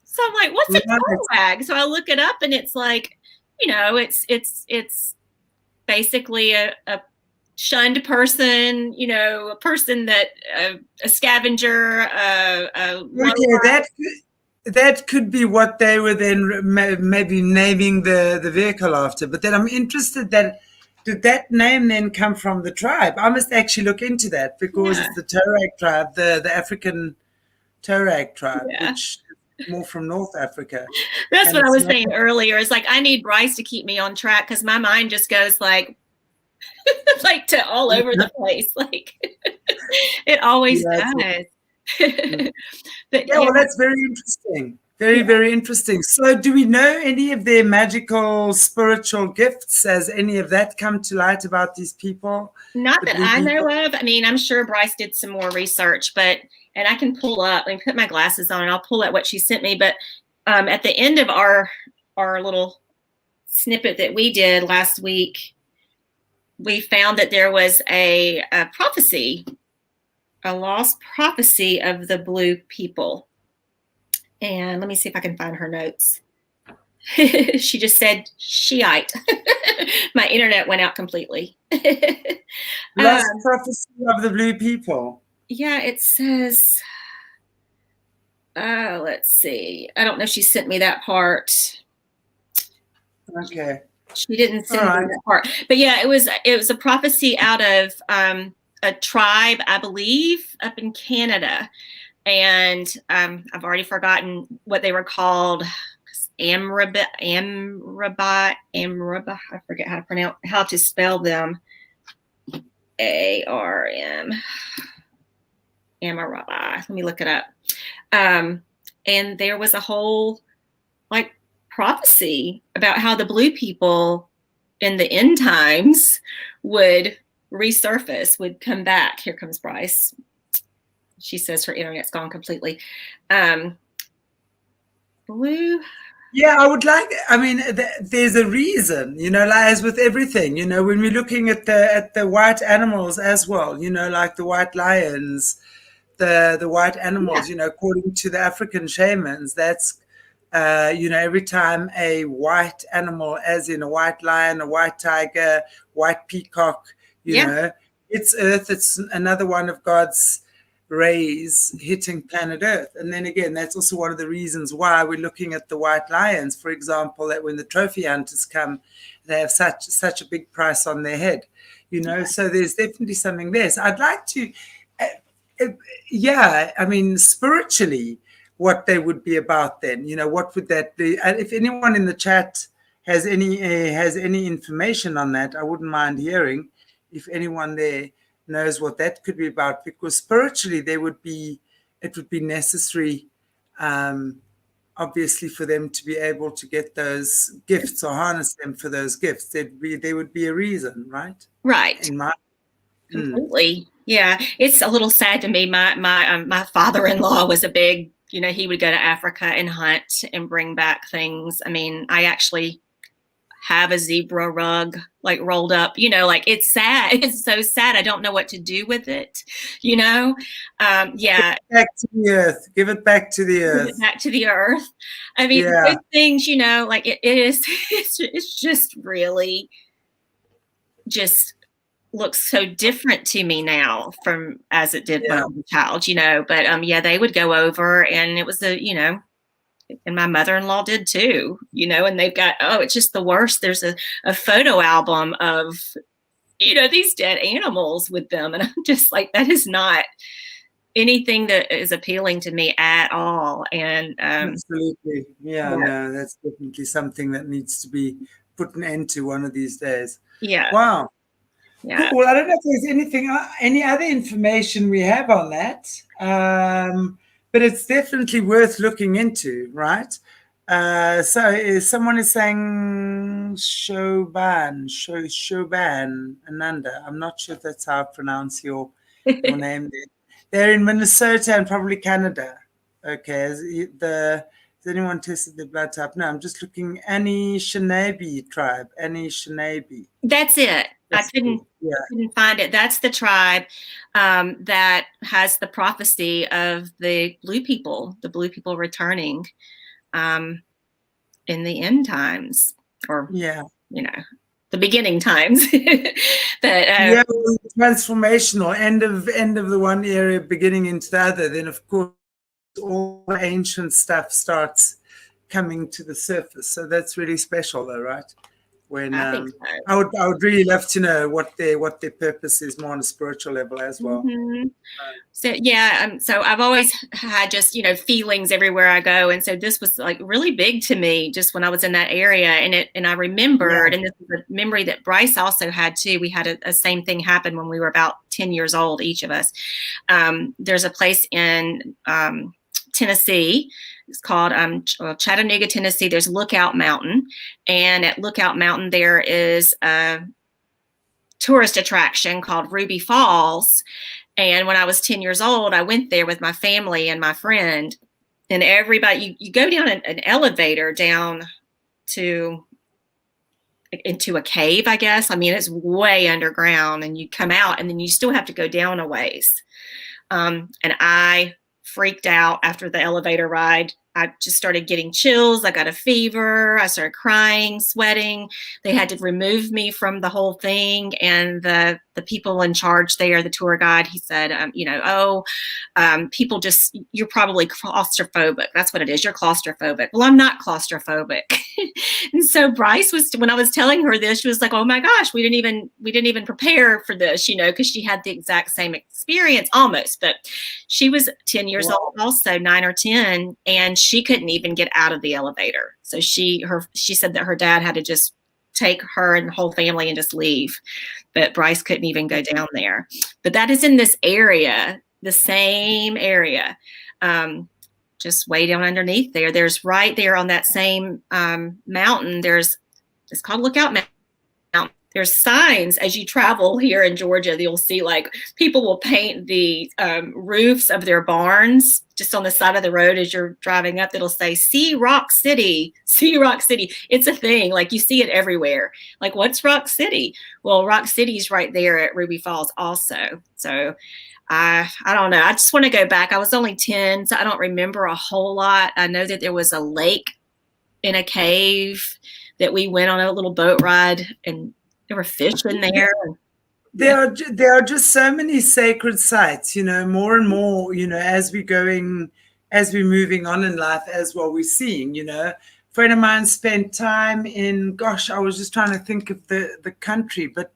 So I'm like, what's a toe rag? So I look it up, and it's like, it's basically a shunned person, a person that a scavenger. That could be what they were then maybe naming the vehicle after. But then I'm interested did that name then come from the tribe? I must actually look into that, because it's the Tuareg tribe, the African Tuareg tribe, which is more from North Africa. That's what I was saying earlier. It's like, I need Bryce to keep me on track, because my mind just goes like to all over the place. Like it always does. But well, that's very interesting. Very interesting. So do we know any of their magical spiritual gifts? Has any of that come to light about these people? Not that I know of. I mean, I'm sure Bryce did some more research, and I can pull up and put my glasses on and I'll pull up what she sent me. But at the end of our little snippet that we did last week, we found that there was a prophecy, a lost prophecy of the blue people. And let me see if I can find her notes. She just said Shiite. My internet went out completely. Lost prophecy of the blue people. Yeah, it says, let's see. I don't know if she sent me that part. Okay. She didn't send me that part. But yeah, it was a prophecy out of a tribe, I believe, up in Canada. And I've already forgotten what they were called. Amraba, I forget how to spell them. ARM. Amaraba. Let me look it up. And there was a whole prophecy about how the blue people in the end times would resurface, would come back. Here comes Bryce. She says her internet's gone completely. Blue. Yeah, there's a reason, as with everything, when we're looking at the white animals as well, like the white lions, the white animals, according to the African shamans, that's, every time a white animal, as in a white lion, a white tiger, white peacock, it's Earth, it's another one of God's rays hitting planet Earth. And then again, that's also one of the reasons why we're looking at the white lions, for example, that when the trophy hunters come, they have such a big price on their head, so there's definitely something there. So I'd like to, spiritually, what they would be about then, what would that be? And if anyone in the chat has any information on that, I wouldn't mind hearing if anyone there knows what that could be about, because spiritually it would be necessary, obviously, for them to be able to get those gifts or harness them for those gifts. There would be a reason, right? Right. Completely. Yeah. It's a little sad to me. My father-in-law was a big, he would go to Africa and hunt and bring back things. I mean, I actually have a zebra rug rolled up, it's sad. It's so sad. I don't know what to do with it, Yeah. Back to the earth. Give it back to the earth. Give it back to the earth. I mean, those things, it's just really just looks so different to me now from as it did when I was a child, but they would go over, and it was and my mother-in-law did too, and they've got, it's just the worst. There's a photo album of, these dead animals with them. And I'm just like, that is not anything that is appealing to me at all. And absolutely. No, that's definitely something that needs to be put an end to one of these days. Yeah. Wow. Yeah. Cool. I don't know if there's any other information we have on that, but it's definitely worth looking into, right? So someone is saying Shoban Ananda. I'm not sure if that's how I pronounce your name there. They're in Minnesota and probably Canada. Okay. Does anyone tested their blood type? No, I'm just looking. Anishinaabe tribe. Anishinaabe. That's it. I couldn't find it. That's the tribe that has the prophecy of the blue people returning in the end times, or the beginning times. But transformational, end of the one area, beginning into the other. Then of course all the ancient stuff starts coming to the surface. So that's really special, though, right? When I think so. I would really love to know what their purpose is more on a spiritual level as well. Mm-hmm. So yeah, so I've always had just feelings everywhere I go, and so this was like really big to me just when I was in that area, and I remembered, and this is a memory that Bryce also had too. We had a same thing happen when we were about 10 years old, each of us. There's a place in Tennessee. It's called Chattanooga, Tennessee. There's Lookout Mountain, and at Lookout Mountain there is a tourist attraction called Ruby Falls. And when I was 10 years old, I went there with my family and my friend, and everybody. You go down an elevator down into a cave, I guess. I mean, it's way underground, and you come out, and then you still have to go down a ways. And I freaked out after the elevator ride. I just started getting chills. I got a fever. I started crying, sweating. They had to remove me from the whole thing. And the people in charge there, the tour guide, he said, people just, you're probably claustrophobic. That's what it is. You're claustrophobic. Well, I'm not claustrophobic. And so Bryce when I was telling her this, she was like, oh my gosh, we didn't even prepare for this, because she had the exact same experience almost, but she was 10 years old also, 9 or 10, and she couldn't even get out of the elevator. So she said that her dad had to just take her and the whole family and just leave, but Bryce couldn't even go down there. But that is in this area, the same area, just way down underneath there. There's right there on that same mountain. It's called Lookout Mountain. There's signs as you travel here in Georgia. You'll see like people will paint the roofs of their barns just on the side of the road as you're driving up. It'll say, "See Rock City, see Rock City." It's a thing. Like you see it everywhere. Like, what's Rock City? Well, Rock City's right there at Ruby Falls also. So I don't know. I just want to go back. I was only 10, so I don't remember a whole lot. I know that there was a lake in a cave that we went on a little boat ride, and there were fish in there. There are just so many sacred sites, more and more, as we're moving on in life, as what we're seeing, A friend of mine spent time in, I was just trying to think of the country, but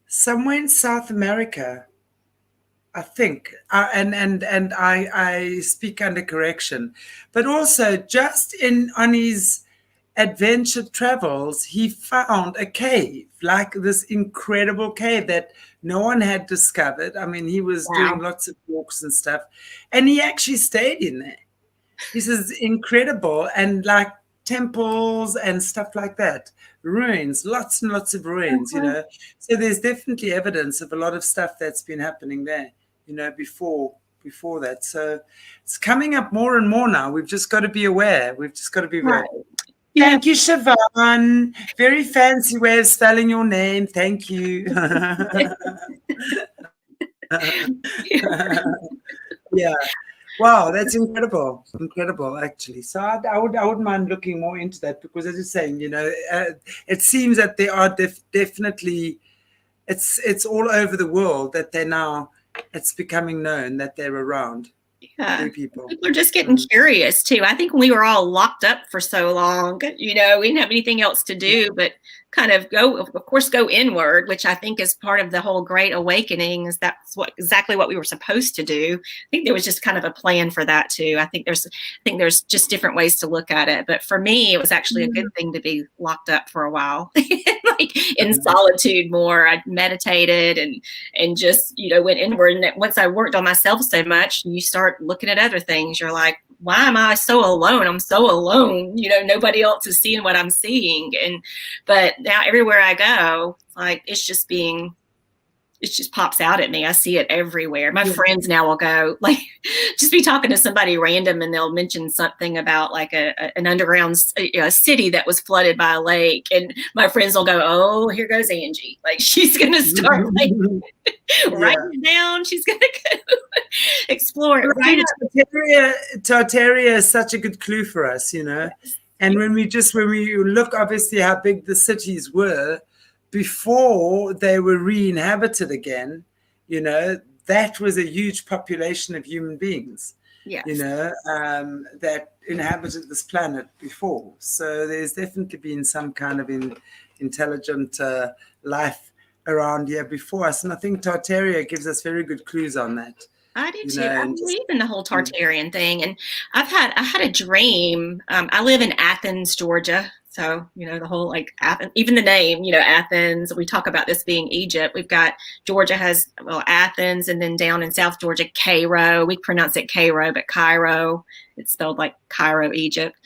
somewhere in South America, I think, and I speak under correction, but also just on his adventure travels, he found a cave, like this incredible cave that no one had discovered. I mean, he was doing lots of walks and stuff, and he actually stayed in there. He says incredible, and like temples and stuff like that, ruins, lots and lots of ruins, So there's definitely evidence of a lot of stuff that's been happening there, before that. So it's coming up more and more now. We've just got to be aware. Right. Thank you, Siobhan. Very fancy way of spelling your name. Thank you. Yeah. Wow, that's incredible. Incredible, actually. So I wouldn't mind looking more into that, because as you're saying, it seems that there are definitely, it's all over the world that it's becoming known that they're around. Yeah. Blue people. People are just getting curious too. I think when we were all locked up for so long, we didn't have anything else to do but kind of go inward, which I think is part of the whole Great Awakening. Is that's exactly what we were supposed to do. I think there was just kind of a plan for that too. I think there's just different ways to look at it. But for me, it was actually a good thing to be locked up for a while, like in solitude more. I meditated and just, went inward. And once I worked on myself so much, you start looking at other things. You're like, why am I so alone? I'm so alone. Nobody else is seeing what I'm seeing. But now everywhere I go, like it just pops out at me. I see it everywhere. My friends now will go, like, just be talking to somebody random and they'll mention something about like an underground city that was flooded by a lake. And my friends will go, oh, here goes Angie. Like she's going to start like writing it down. She's going to go explore it. Right. Tartaria is such a good clue for us, And when we look, obviously, how big the cities were before they were re-inhabited again, that was a huge population of human beings, that inhabited this planet before. So there's definitely been some kind of intelligent life around here before us. And I think Tartaria gives us very good clues on that. I do too. I believe in the whole Tartarian thing. And I had a dream. I live in Athens, Georgia. So, the whole like Athens, even the name, Athens, we talk about this being Egypt. We've got Georgia has, Athens, and then down in South Georgia, Cairo. We pronounce it Cairo, but Cairo, it's spelled like Cairo, Egypt.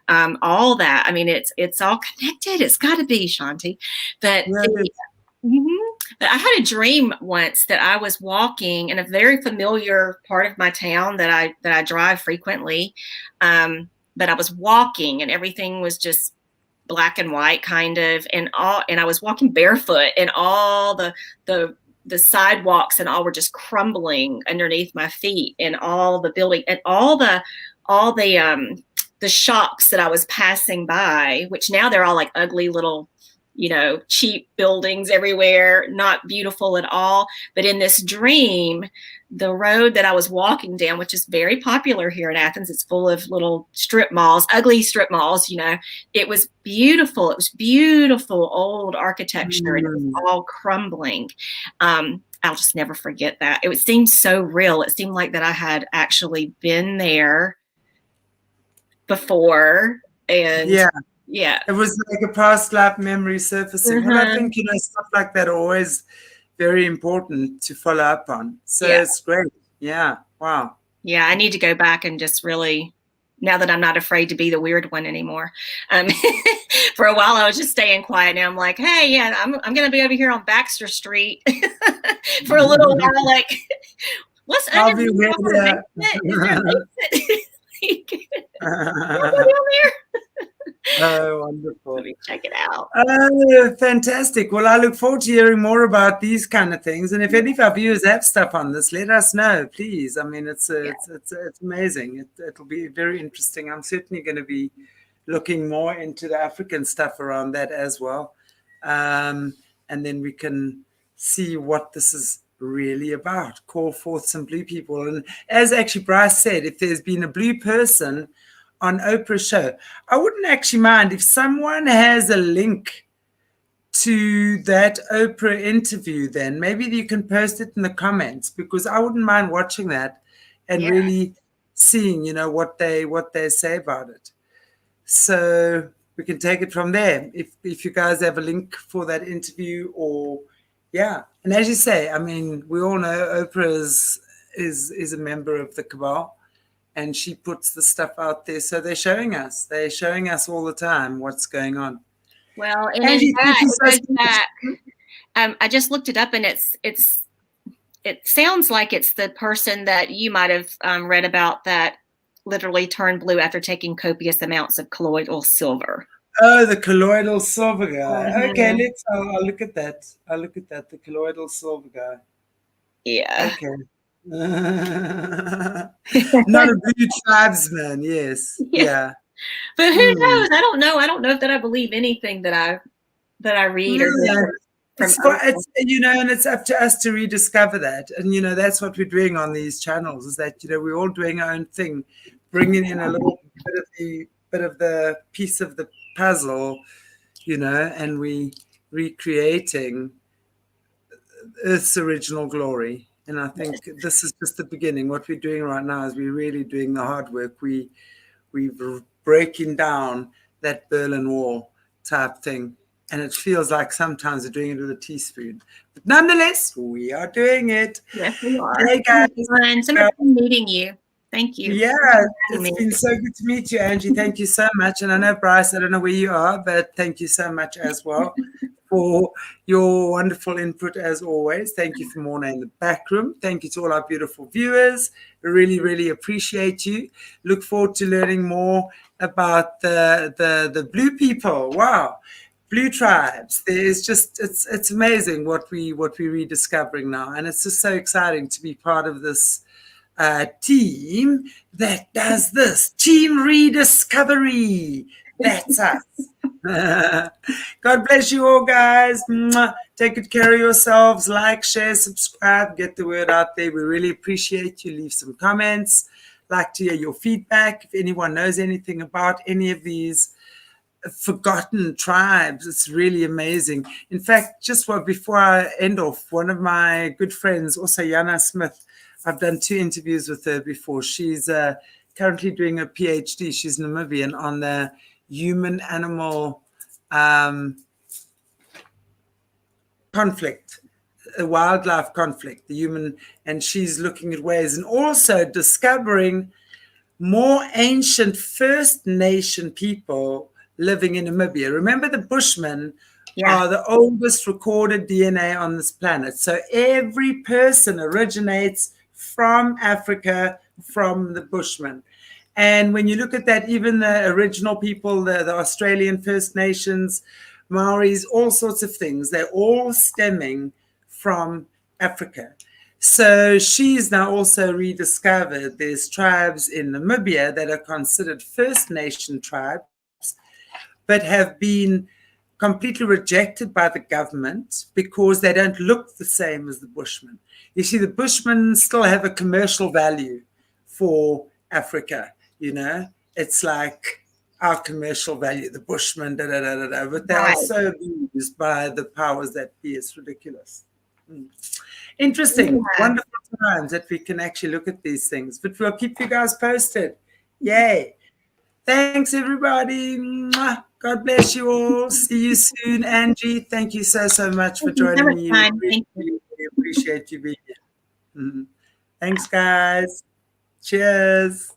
All that. I mean, it's all connected. It's got to be, Shanti. But But I had a dream once that I was walking in a very familiar part of my town that I drive frequently. But I was walking and everything was just black and white kind of, and I was walking barefoot and all the sidewalks and all were just crumbling underneath my feet, and all the building and all the shops that I was passing by, which now they're all like ugly little, cheap buildings everywhere, not beautiful at all. But in this dream, the road that I was walking down, which is very popular here in Athens, it's full of little strip malls, ugly strip malls, it was beautiful. It was beautiful old architecture and it was all crumbling. I'll just never forget that. It seemed so real. It seemed like that I had actually been there before. And yeah, it was like a past life memory surfacing. And I think stuff like that are always very important to follow up on. So it's great. Yeah. Wow. Yeah, I need to go back and just really, now that I'm not afraid to be the weird one anymore. For a while I was just staying quiet. Now I'm like, hey, I'm going to be over here on Baxter Street for a little while. Like, what's under the Oh, wonderful. Let me check it out. Oh, fantastic. Well, I look forward to hearing more about these kind of things. And if any of our viewers have stuff on this, let us know, please. I mean, it's amazing. It'll be very interesting. I'm certainly going to be looking more into the African stuff around that as well. And then we can see what this is really about. Call forth some blue people. And as actually Bryce said, if there's been a blue person on Oprah's show, I wouldn't actually mind if someone has a link to that Oprah interview, then maybe you can post it in the comments, because I wouldn't mind watching that and really seeing, what they say about it. So we can take it from there. If you guys have a link for that interview, or and as you say, I mean, we all know Oprah is a member of the cabal. And she puts the stuff out there. So they're showing us all the time what's going on. Well, and in that, I just looked it up, and it sounds like it's the person that you might have read about that literally turned blue after taking copious amounts of colloidal silver. Oh, the colloidal silver guy. Okay, I'll look at that. The colloidal silver guy. Yeah. Okay. Not a blue tribesman, yes. Yeah. But who knows? I don't know if that I believe anything that I read or It's, you know, and it's up to us to rediscover that. And, you know, that's what we're doing on these channels, is that, you know, we're all doing our own thing, bringing in a little bit of the piece of the puzzle, you know, and we recreating Earth's original glory. And I think this is just the beginning. What we're doing right now is we're really doing the hard work. We're breaking down that Berlin Wall type thing. And it feels like sometimes we're doing it with a teaspoon. But nonetheless, we are doing it. Yes, we are. Hey, guys. So much fun meeting you. Thank you. Yeah, it's been so good to meet you, Angie. Thank you so much. And I know, Bryce, I don't know where you are, but thank you so much as well for your wonderful input as always. Thank you from Morna in the back room. Thank you to all our beautiful viewers. I really, really appreciate you. Look forward to learning more about the blue people. Wow. Blue tribes. There's just, it's amazing what we're rediscovering now. And it's just so exciting to be part of this team that does this. Team Rediscovery. That's us. God bless you all, guys. Take good care of yourselves. Like, share, subscribe, get the word out there. We really appreciate you. Leave some comments. Like to hear your feedback. If anyone knows anything about any of these forgotten tribes, it's really amazing. In fact, just before I end off, one of my good friends, also Yana Smith, I've done 2 interviews with her before. She's currently doing a PhD. She's Namibian on the human-animal conflict, a wildlife conflict, the human, and she's looking at ways and also discovering more ancient First Nation people living in Namibia. Remember, the Bushmen are the oldest recorded DNA on this planet. So every person originates from Africa, from the Bushmen. And when you look at that, even the original people, the Australian First Nations, Maoris, all sorts of things, they're all stemming from Africa. So she's now also rediscovered there's tribes in Namibia that are considered First Nation tribes, but have been completely rejected by the government because they don't look the same as the Bushmen. You see, the Bushmen still have a commercial value for Africa, you know. It's like our commercial value, the Bushmen, but they are so abused by the powers that be. It's ridiculous. Interesting, wonderful times that we can actually look at these things. But we'll keep you guys posted. Yay. Thanks, everybody. God bless you all. See you soon. Angie, thank you so much for joining me. Thank you. We appreciate you being here. Thanks, guys. Cheers.